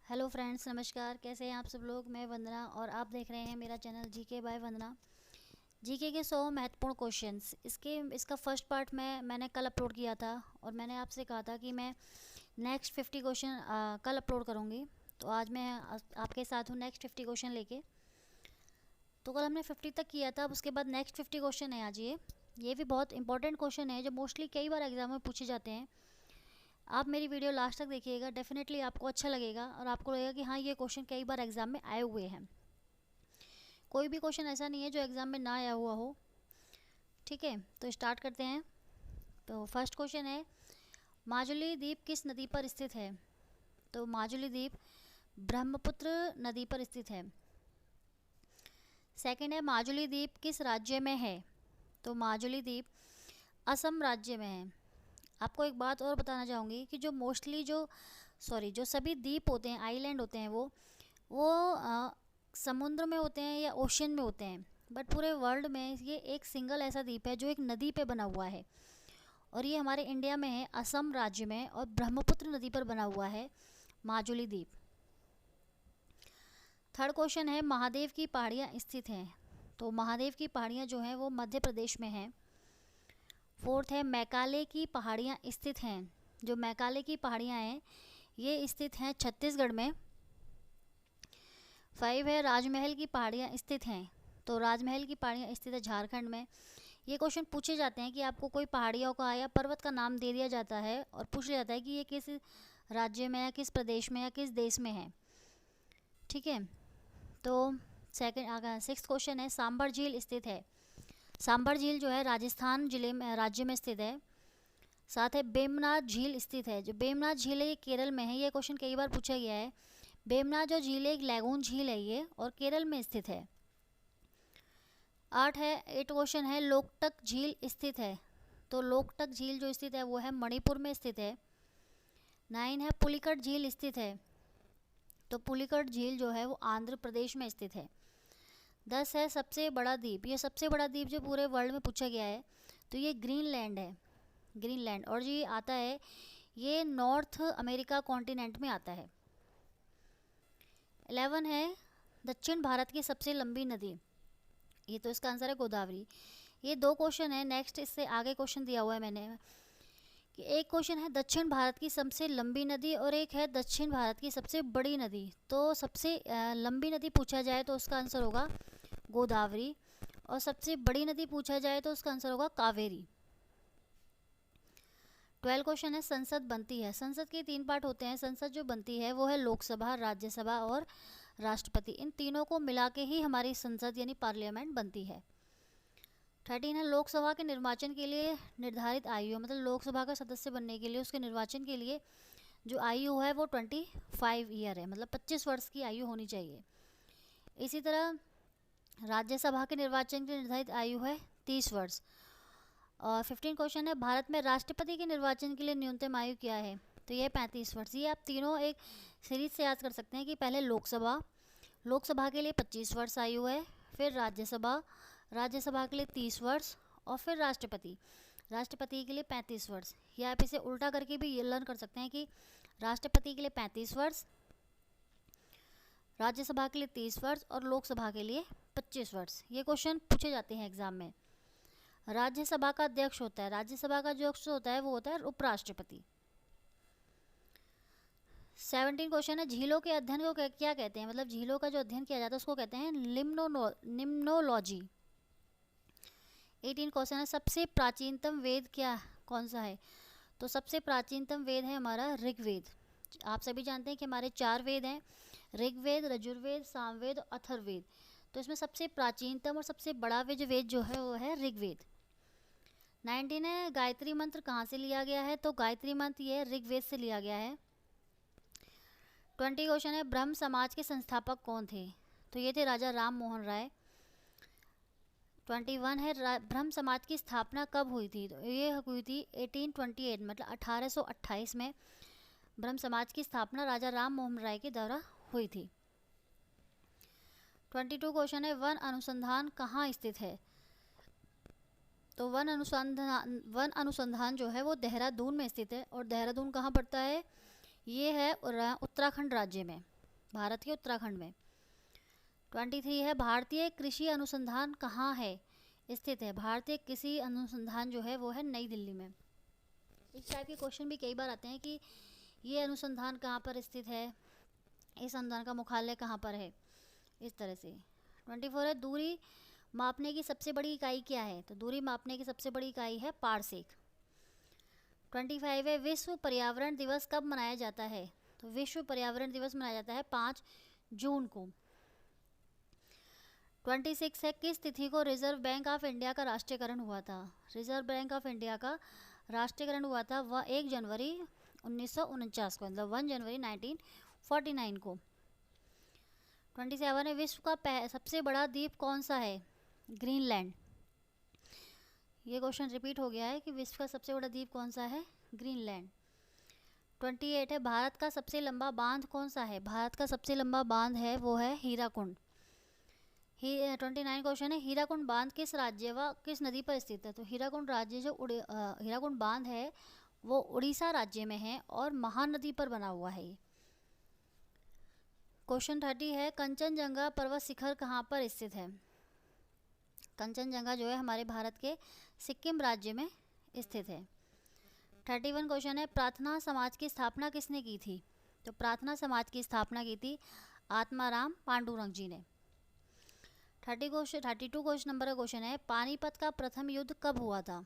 Hello friends, नमस्कार। कैसे हैं आप सब लोग। मैं वंदना और आप देख रहे हैं मेरा channel GK by Vandana. GK के 100 महत्वपूर्ण क्वेश्चंस, इसका फर्स्ट पार्ट मैंने कल अपलोड किया था और मैंने आपसे कहा था कि मैं नेक्स्ट 50 क्वेश्चन कल अपलोड करूँगी। तो आज मैं आपके साथ हूँ नेक्स्ट 50 क्वेश्चन लेके। तो कल हमने 50 तक किया था, अब उसके बाद नेक्स्ट 50 क्वेश्चन है आज। ये भी बहुत इंपॉर्टेंट क्वेश्चन है जो मोस्टली कई बार एग्जाम में पूछे जाते हैं। आप मेरी वीडियो लास्ट तक देखिएगा, डेफिनेटली आपको अच्छा लगेगा और आपको लगेगा कि हाँ, ये क्वेश्चन कई बार एग्जाम में आए हुए हैं। कोई भी क्वेश्चन ऐसा नहीं है जो एग्जाम में ना आया हुआ हो। ठीक है, तो स्टार्ट करते हैं। तो फर्स्ट क्वेश्चन है, माजुली द्वीप किस नदी पर स्थित है। तो माजुली द्वीप ब्रह्मपुत्र नदी पर स्थित है। सेकंड है, माजुली द्वीप किस राज्य में है। तो माजुली द्वीप असम राज्य में है। आपको एक बात और बताना चाहूँगी कि जो मोस्टली जो सभी द्वीप होते हैं, आइलैंड होते हैं, वो समुद्र में होते हैं या ओशन में होते हैं। बट पूरे वर्ल्ड में ये एक सिंगल ऐसा द्वीप है जो एक नदी पे बना हुआ है और ये हमारे इंडिया में है, असम राज्य में, और ब्रह्मपुत्र नदी पर बना हुआ है माजुली द्वीप। थर्ड क्वेश्चन है, महादेव की पहाड़ियाँ स्थित हैं। तो महादेव की पहाड़ियाँ जो हैं वो मध्य प्रदेश में हैं। फोर्थ है, मैकाले की पहाड़ियाँ स्थित हैं। जो मैकाले की पहाड़ियाँ हैं ये स्थित हैं छत्तीसगढ़ में। 5 है, राजमहल की पहाड़ियाँ स्थित हैं। तो राजमहल की पहाड़ियाँ स्थित है झारखंड में। ये क्वेश्चन पूछे जाते हैं कि आपको कोई पहाड़ियों का या पर्वत का नाम दे दिया जाता है और पूछ लिया जाता है कि ये किस राज्य में या किस प्रदेश में या किस देश में है। ठीक है, तो सिक्स्थ क्वेश्चन है, सांबर झील स्थित है। सांबर झील जो है राजस्थान जिले में, राज्य में स्थित है। साथ है, बेमनाथ झील स्थित है। जो बेमनाथ झील है ये केरल में है। ये क्वेश्चन कई बार पूछा गया है। बेमनाथ जो झील है एक लैगून झील है ये, और केरल में स्थित है। 8 क्वेश्चन है, लोकटक झील स्थित है। तो लोकटक झील जो स्थित है वो है मणिपुर में स्थित है। 9 है, पुलिकट झील स्थित है। तो पुलिकट झील जो है वो आंध्र प्रदेश में स्थित है। 10 है, सबसे बड़ा द्वीप। ये सबसे बड़ा द्वीप जो पूरे वर्ल्ड में पूछा गया है तो ये ग्रीनलैंड है, ग्रीनलैंड। और ये आता है, ये नॉर्थ अमेरिका कॉन्टिनेंट में आता है। 11 है, दक्षिण भारत की सबसे लंबी नदी। ये तो इसका आंसर है गोदावरी। ये 2 क्वेश्चन है, नेक्स्ट इससे आगे क्वेश्चन दिया हुआ है मैंने कि एक क्वेश्चन है दक्षिण भारत की सबसे लंबी नदी और एक है दक्षिण भारत की सबसे बड़ी नदी। तो सबसे लंबी नदी पूछा जाए तो उसका आंसर होगा गोदावरी, और सबसे बड़ी नदी पूछा जाए तो उसका आंसर होगा कावेरी। 12 क्वेश्चन है, संसद बनती है। संसद के 3 पार्ट होते हैं। संसद जो बनती है वो है लोकसभा, राज्यसभा और राष्ट्रपति। इन तीनों को मिला के ही हमारी संसद यानी पार्लियामेंट बनती है। 13 है, लोकसभा के निर्वाचन के लिए निर्धारित आयु, मतलब लोकसभा का सदस्य बनने के लिए उसके निर्वाचन के लिए जो आयु है वो 25 ईयर है, मतलब 25 वर्ष की आयु होनी चाहिए। इसी तरह राज्यसभा के निर्वाचन के लिए निर्धारित आयु है 30 वर्ष। और 15 क्वेश्चन है, भारत में राष्ट्रपति के निर्वाचन के लिए न्यूनतम आयु क्या है। तो ये 35 वर्ष। ये आप तीनों एक सीरीज से याद कर सकते हैं कि पहले लोकसभा के लिए 25 वर्ष आयु है, फिर राज्यसभा के लिए 30 वर्ष, और फिर राष्ट्रपति के लिए 35 वर्ष। या आप इसे उल्टा करके भी ये लर्न कर सकते हैं कि राष्ट्रपति के लिए 35 वर्ष, राज्यसभा के लिए 30 वर्ष और लोकसभा के लिए 25 वर्ष। ये क्वेश्चन पूछे जाते हैं एग्जाम में। राज्यसभा का अध्यक्ष होता है, राज्यसभा का जो अध्यक्ष होता है वो होता है उपराष्ट्रपति। 17 क्वेश्चन है, झीलों के अध्ययन को क्या कहते हैं, मतलब झीलों का जो अध्ययन किया जाता है उसको कहते हैं निम्नोलॉजी। 18 क्वेश्चन है, सबसे प्राचीनतम वेद कौन सा है। तो सबसे प्राचीनतम वेद है हमारा ऋग्वेद। आप सभी जानते हैं कि हमारे 4 वेद हैं, ऋग्वेद, यजुर्वेद, सामवेद और अथर्ववेद। तो इसमें सबसे प्राचीनतम और सबसे बड़ा वेद जो है वो है ऋग्वेद। 19 है, गायत्री मंत्र कहाँ से लिया गया है। तो गायत्री मंत्र ये ऋग्वेद से लिया गया है। 20 क्वेश्चन है, ब्रह्म समाज के संस्थापक कौन थे। तो ये थे राजा राम मोहन राय। 21 है, ब्रह्म समाज की स्थापना कब हुई थी। तो ये हुई थी 1828, मतलब 1828 में ब्रह्म समाज की स्थापना राजा राम मोहन राय के द्वारा हुई थी। 22 क्वेश्चन है, वन अनुसंधान कहाँ स्थित है। तो वन अनुसंधान जो है वो देहरादून में स्थित है। और देहरादून कहाँ पड़ता है, ये है उत्तराखंड राज्य में। भारत के उत्तराखंड में। 23 है भारतीय कृषि अनुसंधान कहाँ है स्थित है। भारतीय कृषि अनुसंधान जो है वो है नई दिल्ली में। इस टाइप के क्वेश्चन भी कई बार आते हैं कि ये अनुसंधान कहाँ पर स्थित है, इस अनुसंधान का मुख्यालय कहाँ पर है, इस तरह से। 24 है दूरी मापने की सबसे बड़ी इकाई क्या है। तो दूरी मापने की सबसे बड़ी इकाई है पारसेक। 25 है विश्व पर्यावरण दिवस कब मनाया जाता है। तो विश्व पर्यावरण दिवस मनाया जाता है 5 जून को। 26 है किस तिथि को रिजर्व बैंक ऑफ इंडिया का राष्ट्रीयकरण हुआ था। रिजर्व बैंक ऑफ इंडिया का राष्ट्रीयकरण हुआ था वह 1 जनवरी 1949 को, मतलब 1 जनवरी 1949 को। 27 है विश्व का सबसे बड़ा द्वीप कौन सा है। ग्रीनलैंड। ये क्वेश्चन रिपीट हो गया है कि विश्व का सबसे बड़ा द्वीप कौन सा है, ग्रीनलैंड। 28 है भारत का सबसे लंबा बांध कौन सा है। भारत का सबसे लंबा बांध है वो है हीराकुंड। 29 क्वेश्चन है हीराकुंड बांध किस राज्य व किस नदी पर स्थित है। तो हीराकुंड राज्य जो हीराकुंड बांध है वो उड़ीसा राज्य में है और महानदी पर बना हुआ है ये। क्वेश्चन 30 है कंचनजंगा पर्वत शिखर कहाँ पर स्थित है। कंचनजंगा जो है हमारे भारत के सिक्किम राज्य में स्थित है। 31 क्वेश्चन है प्रार्थना समाज की स्थापना किसने की थी। तो प्रार्थना समाज की स्थापना की थी आत्माराम पांडुरंग जी ने। 32 क्वेश्चन नंबर का क्वेश्चन है पानीपत का प्रथम युद्ध कब हुआ था।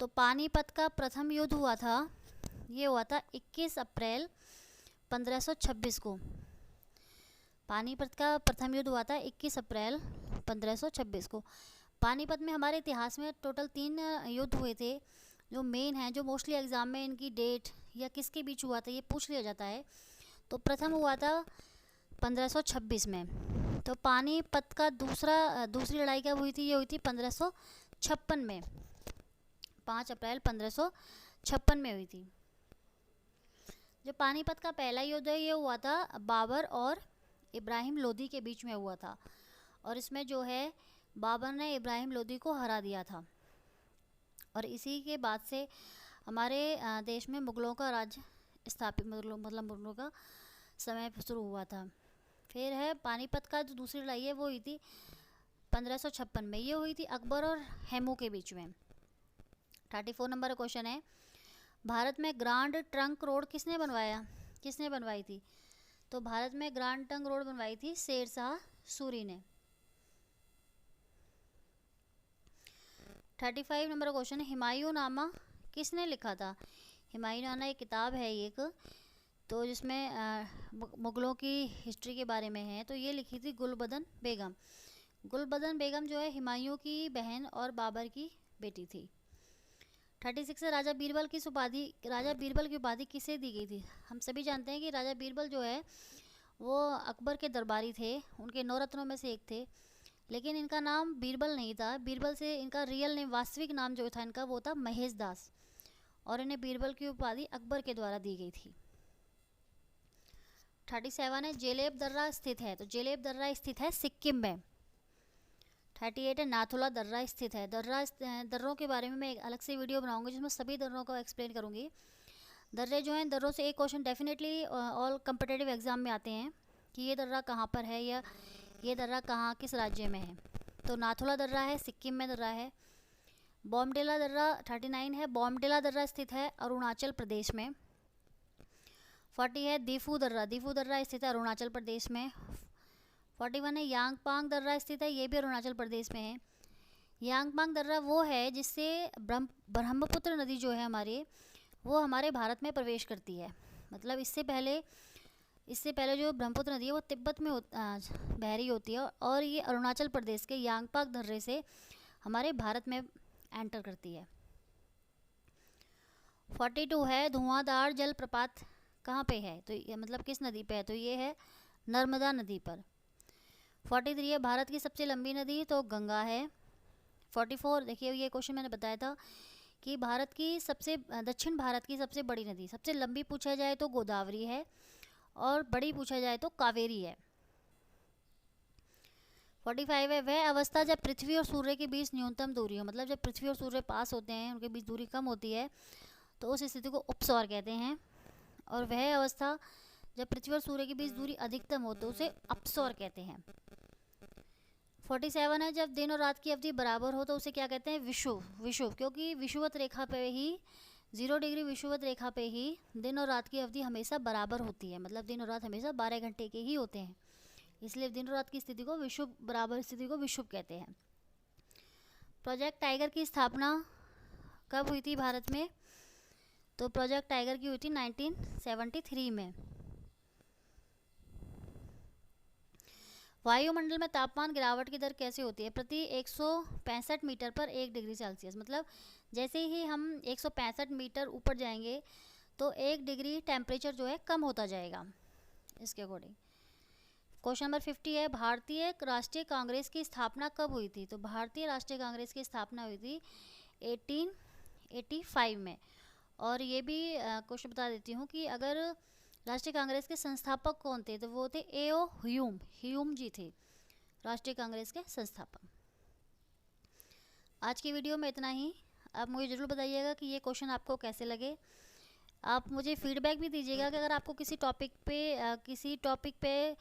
तो पानीपत का प्रथम युद्ध हुआ था, ये हुआ था 21 अप्रैल 1526 को। पानीपत का प्रथम युद्ध हुआ था 21 अप्रैल 1526 को। पानीपत में हमारे इतिहास में टोटल 3 युद्ध हुए थे जो मेन हैं, जो मोस्टली एग्ज़ाम में इनकी डेट या किसके बीच हुआ था ये पूछ लिया जाता है। तो प्रथम हुआ था 1526 में। तो पानीपत का दूसरी लड़ाई कब हुई थी, ये हुई थी 1556 में, 5 अप्रैल 1556 में हुई थी। जो पानीपत का पहला युद्ध है ये हुआ था बाबर और इब्राहिम लोदी के बीच में हुआ था और इसमें जो है बाबर ने इब्राहिम लोदी को हरा दिया था और इसी के बाद से हमारे देश में मुग़लों का राज्य स्थापित, मतलब मुग़लों का समय शुरू हुआ था। फिर है पानीपत का जो दूसरी लड़ाई है वो हुई थी 1556 में, ये हुई थी अकबर और हेमू के बीच में। 34 नंबर क्वेश्चन है भारत में ग्रांड ट्रंक रोड किसने बनवाई थी। तो भारत में ग्रांड ट्रंक रोड बनवाई थी शेरशाह सूरी ने। 35 नंबर क्वेश्चन है हुमायूंनामा किसने लिखा था। हुमायूंनामा एक किताब है एक, तो जिसमें मुग़लों की हिस्ट्री के बारे में है। तो ये लिखी थी गुलबदन बेगम। गुलबदन बेगम जो है हुमायूं की बहन और बाबर की बेटी थी। 36 से राजा बीरबल की उपाधि किसे दी गई थी। हम सभी जानते हैं कि राजा बीरबल जो है वो अकबर के दरबारी थे, उनके 9 रत्नों में से एक थे, लेकिन इनका नाम बीरबल नहीं था। बीरबल से इनका रियल नेम, वास्तविक नाम जो था इनका वो था महेश दास, और इन्हें बीरबल की उपाधि अकबर के द्वारा दी गई थी। 37 है जेलेब दर्रा स्थित है। तो जेलेब दर्रा स्थित है सिक्किम में। 38 है नाथुला दर्रा स्थित है। दर्रों के बारे में मैं एक अलग से वीडियो बनाऊंगी जिसमें सभी दर्रों को एक्सप्लेन करूंगी। दर्रे जो हैं, दर्रों से एक question definitely all competitive exam में आते हैं कि ये दर्रा कहाँ पर है या ये दर्रा किस राज्य में है। तो नाथुला दर्रा है, सिक्किम में दर्रा है। बॉमडिला दर्रा 39 है, बॉमडिला दर्रा स्थित है अरुणाचल प्रदेश में। 40 है दीफू दर्रा स्थित है अरुणाचल प्रदेश में। 41 है यांगपांग दर्रा स्थित है, ये भी अरुणाचल प्रदेश में है। यांगपांग दर्रा वो है जिससे ब्रह्मपुत्र नदी जो है हमारी, वो हमारे भारत में प्रवेश करती है। मतलब इससे पहले जो ब्रह्मपुत्र नदी है वो तिब्बत में बह रही होती है और ये अरुणाचल प्रदेश के यांगपांग दर्रे से हमारे भारत में एंटर करती है। 42 है धुआंधार जलप्रपात कहाँ पे है। तो ये मतलब किस नदी पे है। तो ये है नर्मदा नदी पर। 43 है भारत की सबसे लंबी नदी। तो गंगा है। 44 देखिए ये क्वेश्चन मैंने बताया था कि दक्षिण भारत की सबसे बड़ी नदी, सबसे लंबी पूछा जाए तो गोदावरी है और बड़ी पूछा जाए तो कावेरी है। 45 है वह अवस्था जब पृथ्वी और सूर्य के बीच न्यूनतम दूरी हो। मतलब जब पृथ्वी और सूर्य पास होते हैं, उनके बीच दूरी कम होती है, तो उस स्थिति को उपसौर कहते हैं। और वह अवस्था जब पृथ्वी और सूर्य के बीच दूरी अधिकतम हो तो उसे अपसौर कहते हैं। 47 है, जब दिन और रात की अवधि बराबर हो तो उसे क्या कहते हैं? विषुव। विषुव क्योंकि विषुवत रेखा पे ही 0 डिग्री विषुवत रेखा पे ही दिन और रात की अवधि हमेशा बराबर होती है, मतलब दिन और रात हमेशा 12 घंटे के ही होते हैं, इसलिए दिन और रात की स्थिति को विषुव, बराबर स्थिति को विषुव कहते हैं। प्रोजेक्ट टाइगर की स्थापना कब हुई थी भारत में? तो प्रोजेक्ट टाइगर की हुई थी 1973 में। वायुमंडल में तापमान गिरावट की दर कैसे होती है? प्रति 165 मीटर पर 1 डिग्री सेल्सियस, मतलब जैसे ही हम 165 मीटर ऊपर जाएंगे तो 1 डिग्री टेम्परेचर जो है कम होता जाएगा इसके अकॉर्डिंग। क्वेश्चन नंबर 50 है, भारतीय राष्ट्रीय कांग्रेस की स्थापना कब हुई थी? तो भारतीय राष्ट्रीय कांग्रेस की स्थापना हुई थी 1885 में। और ये भी क्वेश्चन बता देती हूँ कि अगर राष्ट्रीय कांग्रेस के संस्थापक कौन थे, तो वो थे एओ ह्यूम। ह्यूम जी थे राष्ट्रीय कांग्रेस के संस्थापक। आज की वीडियो में इतना ही। आप मुझे ज़रूर बताइएगा कि ये क्वेश्चन आपको कैसे लगे। आप मुझे फीडबैक भी दीजिएगा कि अगर आपको किसी टॉपिक पे